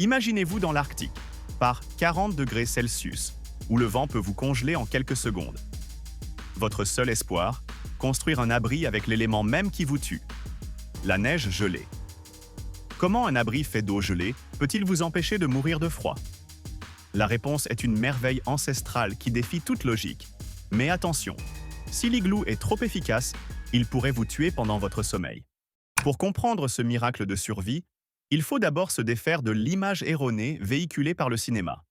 Imaginez-vous dans l'Arctique, par 40 degrés Celsius, où le vent peut vous congeler en quelques secondes. Votre seul espoir, construire un abri avec l'élément même qui vous tue, la neige gelée. Comment un abri fait d'eau gelée peut-il vous empêcher de mourir de froid? La réponse est une merveille ancestrale qui défie toute logique. Mais attention, si l'igloo est trop efficace, il pourrait vous tuer pendant votre sommeil. Pour comprendre ce miracle de survie, il faut d'abord se défaire de l'image erronée véhiculée par le cinéma.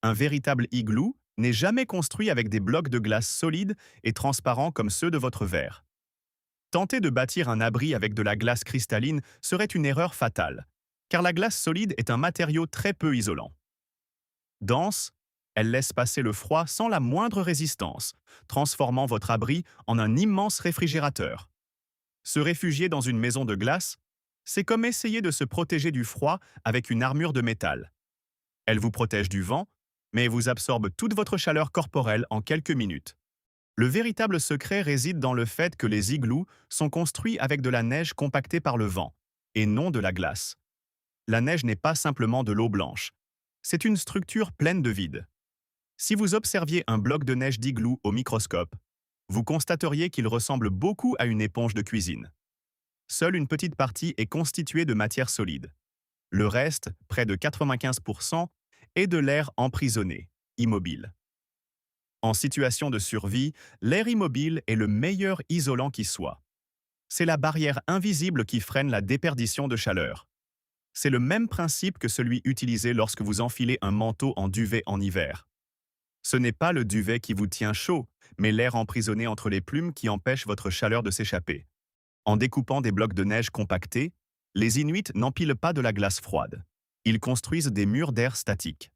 Un véritable igloo n'est jamais construit avec des blocs de glace solides et transparents comme ceux de votre verre. Tenter de bâtir un abri avec de la glace cristalline serait une erreur fatale, car la glace solide est un matériau très peu isolant. Dense, elle laisse passer le froid sans la moindre résistance, transformant votre abri en un immense réfrigérateur. Se réfugier dans une maison de glace, c'est comme essayer de se protéger du froid avec une armure de métal. Elle vous protège du vent, mais vous absorbe toute votre chaleur corporelle en quelques minutes. Le véritable secret réside dans le fait que les igloos sont construits avec de la neige compactée par le vent, et non de la glace. La neige n'est pas simplement de l'eau blanche. C'est une structure pleine de vide. Si vous observiez un bloc de neige d'igloo au microscope, vous constateriez qu'il ressemble beaucoup à une éponge de cuisine. Seule une petite partie est constituée de matière solide. Le reste, près de 95%, est de l'air emprisonné, immobile. En situation de survie, l'air immobile est le meilleur isolant qui soit. C'est la barrière invisible qui freine la déperdition de chaleur. C'est le même principe que celui utilisé lorsque vous enfilez un manteau en duvet en hiver. Ce n'est pas le duvet qui vous tient chaud, mais l'air emprisonné entre les plumes qui empêche votre chaleur de s'échapper. En découpant des blocs de neige compactés, les Inuits n'empilent pas de la glace froide. Ils construisent des murs d'air statiques.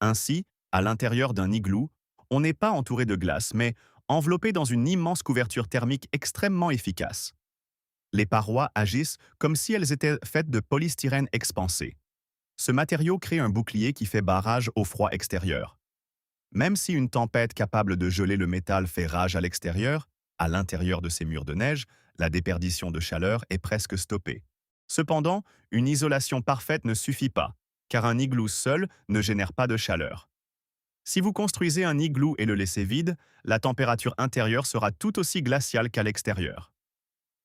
Ainsi, à l'intérieur d'un igloo, on n'est pas entouré de glace, mais enveloppé dans une immense couverture thermique extrêmement efficace. Les parois agissent comme si elles étaient faites de polystyrène expansé. Ce matériau crée un bouclier qui fait barrage au froid extérieur. Même si une tempête capable de geler le métal fait rage à l'extérieur, à l'intérieur de ces murs de neige, la déperdition de chaleur est presque stoppée. Cependant, une isolation parfaite ne suffit pas, car un igloo seul ne génère pas de chaleur. Si vous construisez un igloo et le laissez vide, la température intérieure sera tout aussi glaciale qu'à l'extérieur.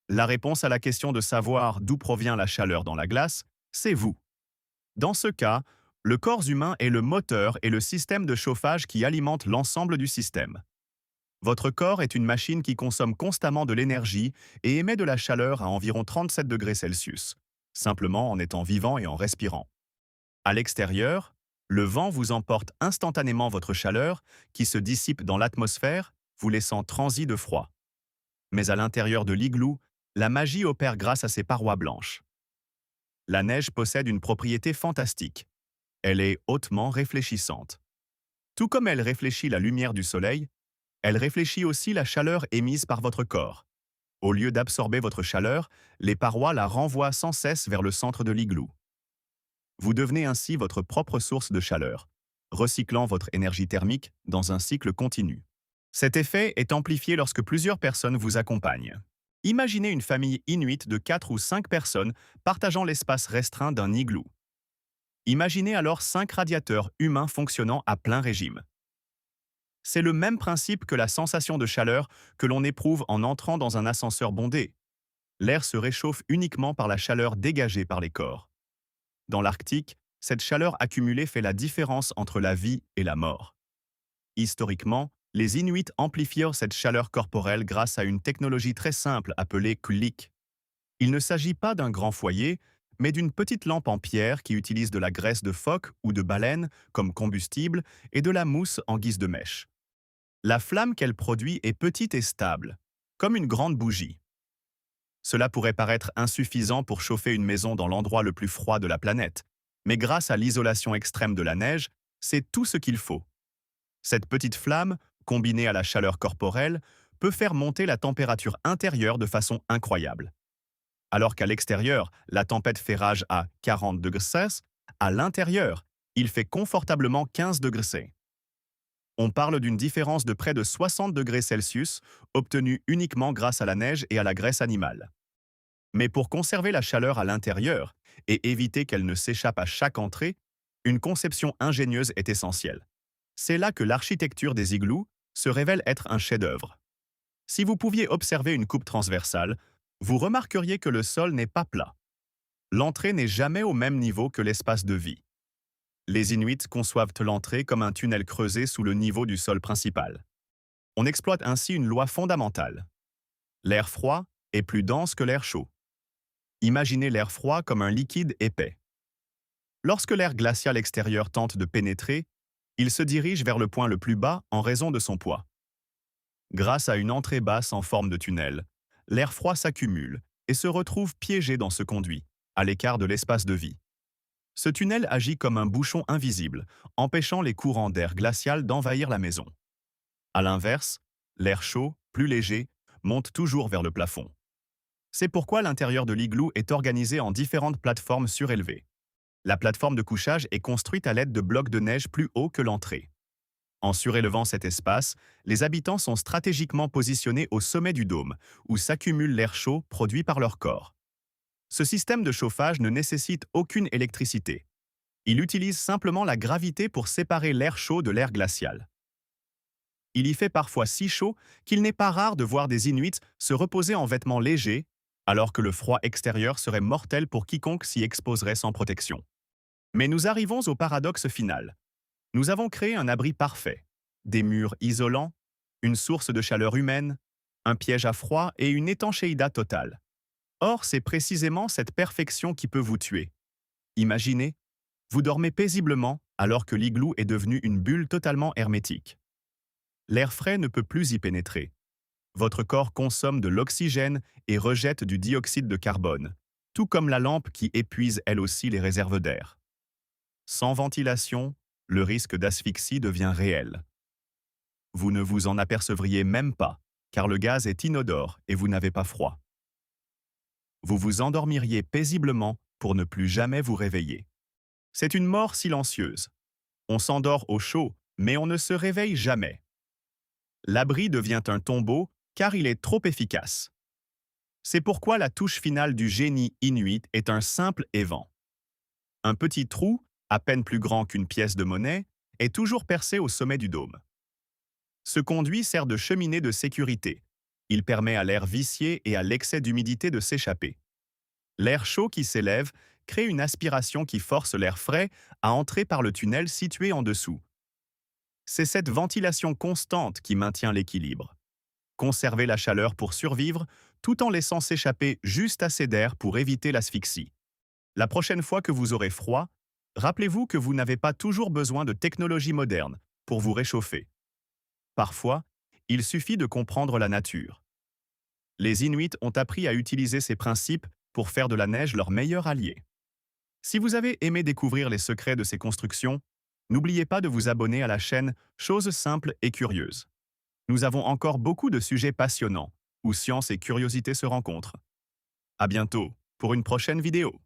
La réponse à la question de savoir d'où provient la chaleur dans la glace, c'est vous. Dans ce cas, le corps humain est le moteur et le système de chauffage qui alimente l'ensemble du système. Votre corps est une machine qui consomme constamment de l'énergie et émet de la chaleur à environ 37 degrés Celsius, simplement en étant vivant et en respirant. À l'extérieur, le vent vous emporte instantanément votre chaleur qui se dissipe dans l'atmosphère, vous laissant transi de froid. Mais à l'intérieur de l'igloo, la magie opère grâce à ses parois blanches. La neige possède une propriété fantastique. Elle est hautement réfléchissante. Tout comme elle réfléchit la lumière du soleil, elle réfléchit aussi la chaleur émise par votre corps. Au lieu d'absorber votre chaleur, les parois la renvoient sans cesse vers le centre de l'igloo. Vous devenez ainsi votre propre source de chaleur, recyclant votre énergie thermique dans un cycle continu. Cet effet est amplifié lorsque plusieurs personnes vous accompagnent. Imaginez une famille inuite de 4 ou 5 personnes partageant l'espace restreint d'un igloo. Imaginez alors 5 radiateurs humains fonctionnant à plein régime. C'est le même principe que la sensation de chaleur que l'on éprouve en entrant dans un ascenseur bondé. L'air se réchauffe uniquement par la chaleur dégagée par les corps. Dans l'Arctique, cette chaleur accumulée fait la différence entre la vie et la mort. Historiquement, les Inuits amplifièrent cette chaleur corporelle grâce à une technologie très simple appelée kullik. Il ne s'agit pas d'un grand foyer, mais d'une petite lampe en pierre qui utilise de la graisse de phoque ou de baleine comme combustible et de la mousse en guise de mèche. La flamme qu'elle produit est petite et stable, comme une grande bougie. Cela pourrait paraître insuffisant pour chauffer une maison dans l'endroit le plus froid de la planète, mais grâce à l'isolation extrême de la neige, c'est tout ce qu'il faut. Cette petite flamme, combinée à la chaleur corporelle, peut faire monter la température intérieure de façon incroyable. Alors qu'à l'extérieur, la tempête fait rage à 40 degrés Celsius, à l'intérieur, il fait confortablement 15 degrés Celsius. On parle d'une différence de près de 60 degrés Celsius, obtenue uniquement grâce à la neige et à la graisse animale. Mais pour conserver la chaleur à l'intérieur et éviter qu'elle ne s'échappe à chaque entrée, une conception ingénieuse est essentielle. C'est là que l'architecture des igloos se révèle être un chef-d'œuvre. Si vous pouviez observer une coupe transversale, vous remarqueriez que le sol n'est pas plat. L'entrée n'est jamais au même niveau que l'espace de vie. Les Inuits conçoivent l'entrée comme un tunnel creusé sous le niveau du sol principal. On exploite ainsi une loi fondamentale. L'air froid est plus dense que l'air chaud. Imaginez l'air froid comme un liquide épais. Lorsque l'air glacial extérieur tente de pénétrer, il se dirige vers le point le plus bas en raison de son poids. Grâce à une entrée basse en forme de tunnel, l'air froid s'accumule et se retrouve piégé dans ce conduit, à l'écart de l'espace de vie. Ce tunnel agit comme un bouchon invisible, empêchant les courants d'air glacial d'envahir la maison. À l'inverse, l'air chaud, plus léger, monte toujours vers le plafond. C'est pourquoi l'intérieur de l'igloo est organisé en différentes plateformes surélevées. La plateforme de couchage est construite à l'aide de blocs de neige plus hauts que l'entrée. En surélevant cet espace, les habitants sont stratégiquement positionnés au sommet du dôme, où s'accumule l'air chaud produit par leur corps. Ce système de chauffage ne nécessite aucune électricité. Il utilise simplement la gravité pour séparer l'air chaud de l'air glacial. Il y fait parfois si chaud qu'il n'est pas rare de voir des Inuits se reposer en vêtements légers, alors que le froid extérieur serait mortel pour quiconque s'y exposerait sans protection. Mais nous arrivons au paradoxe final. Nous avons créé un abri parfait, des murs isolants, une source de chaleur humaine, un piège à froid et une étanchéité totale. Or, c'est précisément cette perfection qui peut vous tuer. Imaginez, vous dormez paisiblement alors que l'igloo est devenu une bulle totalement hermétique. L'air frais ne peut plus y pénétrer. Votre corps consomme de l'oxygène et rejette du dioxyde de carbone, tout comme la lampe qui épuise elle aussi les réserves d'air. Sans ventilation, le risque d'asphyxie devient réel. Vous ne vous en apercevriez même pas, car le gaz est inodore et vous n'avez pas froid. Vous vous endormiriez paisiblement pour ne plus jamais vous réveiller. C'est une mort silencieuse. On s'endort au chaud, mais on ne se réveille jamais. L'abri devient un tombeau car il est trop efficace. C'est pourquoi la touche finale du génie inuit est un simple évent. Un petit trou, à peine plus grand qu'une pièce de monnaie, est toujours percé au sommet du dôme. Ce conduit sert de cheminée de sécurité. Il permet à l'air vicié et à l'excès d'humidité de s'échapper. L'air chaud qui s'élève crée une aspiration qui force l'air frais à entrer par le tunnel situé en dessous. C'est cette ventilation constante qui maintient l'équilibre. Conservez la chaleur pour survivre, tout en laissant s'échapper juste assez d'air pour éviter l'asphyxie. La prochaine fois que vous aurez froid, rappelez-vous que vous n'avez pas toujours besoin de technologie moderne pour vous réchauffer. Parfois, il suffit de comprendre la nature. Les Inuits ont appris à utiliser ces principes pour faire de la neige leur meilleur allié. Si vous avez aimé découvrir les secrets de ces constructions, n'oubliez pas de vous abonner à la chaîne Choses simples et curieuses. Nous avons encore beaucoup de sujets passionnants, où science et curiosité se rencontrent. À bientôt pour une prochaine vidéo.